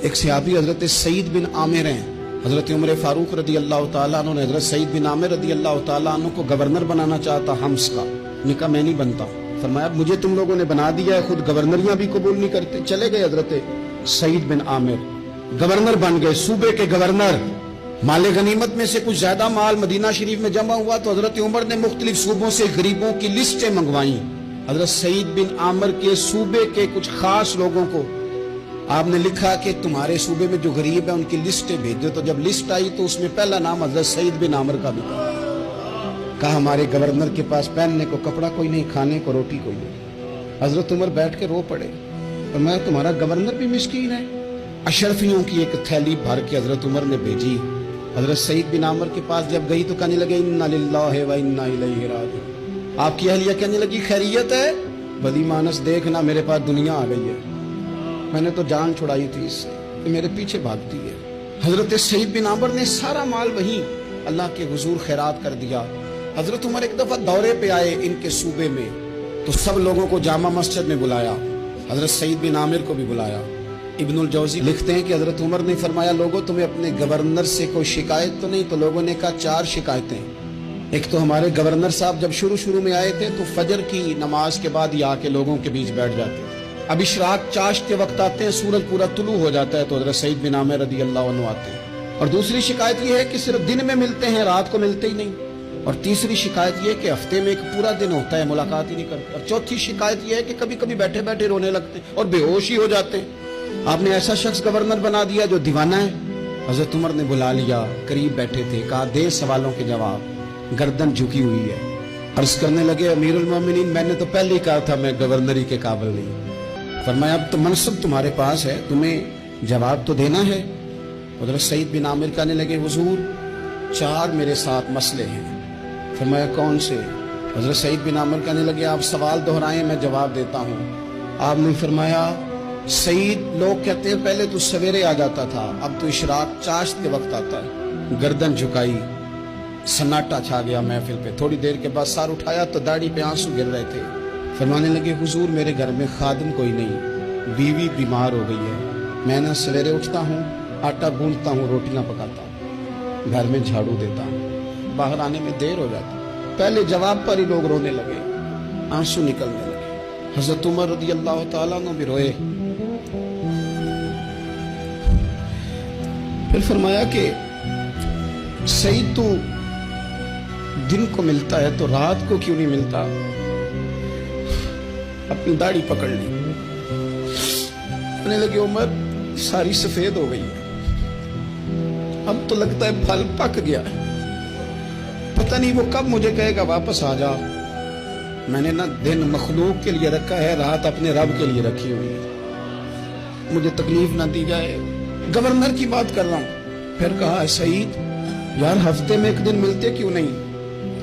ایک صحابی حضرت سعید بن عامر ہیں، حضرت عمر فاروق رضی اللہ تعالیٰ عنہ نے حضرت سعید بن عامر رضی اللہ تعالیٰ عنہ کو گورنر بنانا چاہتا حمص کا، نے کہا میں نہیں بنتا. فرمایا مجھے تم لوگوں نے بنا دیا ہے، خود گورنریاں بھی قبول نہیں کرتے. چلے گئے حضرت سعید بن عامر، گورنر بن گئے، صوبے کے گورنر. مال غنیمت میں سے کچھ زیادہ مال مدینہ شریف میں جمع ہوا تو حضرت عمر نے مختلف صوبوں سے غریبوں کی لسٹیں منگوائیں. حضرت سعید بن عامر کے صوبے کے کچھ خاص لوگوں کو آپ نے لکھا کہ تمہارے صوبے میں جو غریب ہیں ان کی لسٹیں بھیج دو. تو جب لسٹ آئی تو اس میں پہلا نام حضرت سعید بن عامر کا بھی تھا. کہا ہمارے گورنر کے پاس پہننے کو کپڑا کوئی نہیں، کھانے کو روٹی کوئی نہیں. حضرت عمر بیٹھ کے رو پڑے. فرمایا تمہارا گورنر بھی مسکین ہے. اشرفیوں کی ایک تھیلی بھر کے حضرت عمر نے بھیجی. حضرت سعید بن عامر کے پاس جب گئی تو کہنے لگے انا للہ و انا الیہ راجعون. آپ کی اہلیہ کہنے لگی خیریت ہے؟ بلی مانس دیکھنا میرے پاس دنیا آ گئی ہے، میں نے تو جان چھڑائی تھی اس سے، کہ میرے پیچھے بھاگتی ہے. حضرت سعید بن عامر نے سارا مال وہیں اللہ کے حضور خیرات کر دیا. حضرت عمر ایک دفعہ دورے پہ آئے ان کے صوبے میں تو سب لوگوں کو جامع مسجد میں بلایا، حضرت سعید بن عامر کو بھی بلایا. ابن الجوزی لکھتے ہیں کہ حضرت عمر نے فرمایا لوگوں تمہیں اپنے گورنر سے کوئی شکایت تو نہیں؟ تو لوگوں نے کہا 4 شکایتیں. ایک تو ہمارے گورنر صاحب جب شروع میں آئے تھے تو فجر کی نماز کے بعد ہی آ کے لوگوں کے بیچ بیٹھ جاتے. اب اشراق چاشت کے وقت آتے ہیں، سورج پورا طلوع ہو جاتا ہے تو حضرت سعید بن عامر رضی اللہ عنہ آتے ہیں. اور دوسری شکایت یہ ہے کہ صرف دن میں ملتے ہیں، رات کو ملتے ہی نہیں. اور تیسری شکایت یہ کہ ہفتے میں ایک پورا دن ہوتا ہے ملاقات ہی نہیں کرتے. اور چوتھی شکایت یہ ہے کہ کبھی کبھی بیٹھے بیٹھے رونے لگتے اور بے ہوش ہی ہو جاتے ہیں. آپ نے ایسا شخص گورنر بنا دیا جو دیوانہ ہے. حضرت عمر نے بلا لیا، قریب بیٹھے تھے، کہا دے سوالوں کے جواب. گردن جھکی ہوئی ہے، عرض کرنے لگے امیر المومنین میں نے تو پہلے ہی کہا تھا میں گورنری کے قابل نہیں. فرمایا اب تو منصب تمہارے پاس ہے، تمہیں جواب تو دینا ہے. حضرت سعید بن عامر کہنے لگے حضور 4 میرے ساتھ مسئلے ہیں. فرمایا کون سے؟ حضرت سعید بن عامر کہنے لگے آپ سوال دہرائیں میں جواب دیتا ہوں. آپ نے فرمایا سعید لوگ کہتے ہیں پہلے تو سویرے آ جاتا تھا، اب تو اشراق چاشت کے وقت آتا ہے. گردن جھکائی، سناٹا چھا گیا محفل پہ. تھوڑی دیر کے بعد سار اٹھایا تو داڑھی پہ آنسو گر رہے تھے. فرمانے لگے حضور میرے گھر میں خادم کوئی نہیں، بیوی بیمار ہو گئی ہے. میں نہ سویرے اٹھتا ہوں، آٹا گوندتا ہوں، روٹیاں پکاتا ہوں، گھر میں جھاڑو دیتا ہوں، باہر آنے میں دیر ہو جاتی. پہلے جواب پر ہی لوگ رونے لگے، آنسو نکلنے لگے. حضرت عمر رضی اللہ تعالیٰ عنہ بھی روئے. پھر فرمایا کہ سعید تو دن کو ملتا ہے تو رات کو کیوں نہیں ملتا؟ اپنی داڑھی پکڑ لی. کہنے لگے عمر ساری سفید ہو گئی ہے، اب تو لگتا ہے پھل پک گیا ہے، پتہ نہیں وہ کب مجھے کہے گا واپس آ جا. میں نے نہ دن مخلوق کے لیے رکھا ہے، رات اپنے رب کے لیے رکھی ہوئی ہے، مجھے تکلیف نہ دی جائے. گورنر کی بات کر رہا ہوں. پھر کہا سعید یار ہفتے میں ایک دن ملتے کیوں نہیں؟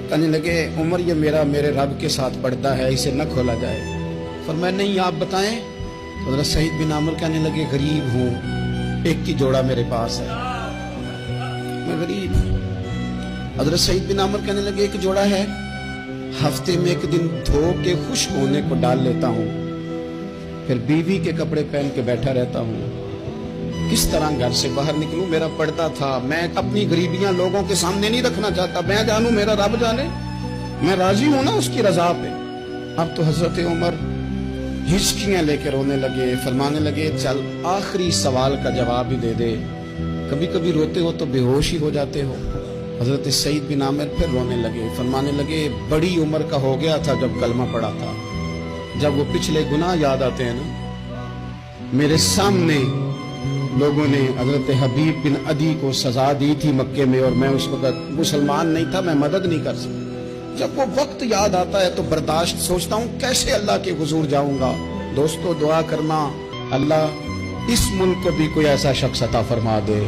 کہنے لگے عمر یہ میرے رب کے ساتھ پڑتا ہے، اسے نہ کھولا جائے. فرمایا نہیں آپ بتائیں. حضرت سعید بن عامر کہنے لگے غریب ہوں، ایک ہی جوڑا میرے پاس ہے، میں غریب ہوں. حضرت سعید بن عامر کہنے لگے ایک جوڑا ہے، ہفتے میں ایک دن دھو کے خشک ہونے کو ڈال لیتا ہوں، پھر بیوی کے کپڑے پہن کے بیٹھا رہتا ہوں. کس طرح گھر سے باہر نکلوں؟ میرا پردہ تھا، میں اپنی غریبیاں لوگوں کے سامنے نہیں رکھنا چاہتا. میں جانوں میرا رب جانے، میں راضی ہوں نا اس کی رضا پہ. اب تو حضرت عمر ہچکیاں لے کے رونے لگے. فرمانے لگے چل آخری سوال کا جواب ہی دے دے، کبھی کبھی روتے ہو تو بے ہوش ہی ہو جاتے ہو. حضرت سعید بن عامر پھر رونے لگے. فرمانے لگے بڑی عمر کا ہو گیا تھا جب کلمہ پڑا تھا. جب وہ پچھلے گناہ یاد آتے ہیں نا، میرے سامنے لوگوں نے حضرت حبیب بن عدی کو سزا دی تھی مکے میں، اور میں اس وقت مسلمان نہیں تھا، میں مدد نہیں کر سکتا. جب وہ وقت یاد آتا ہے تو برداشت سوچتا ہوں کیسے اللہ کے حضور جاؤں گا. دوستو دعا کرنا اللہ اس ملک کو بھی کوئی ایسا شخص عطا فرما دے.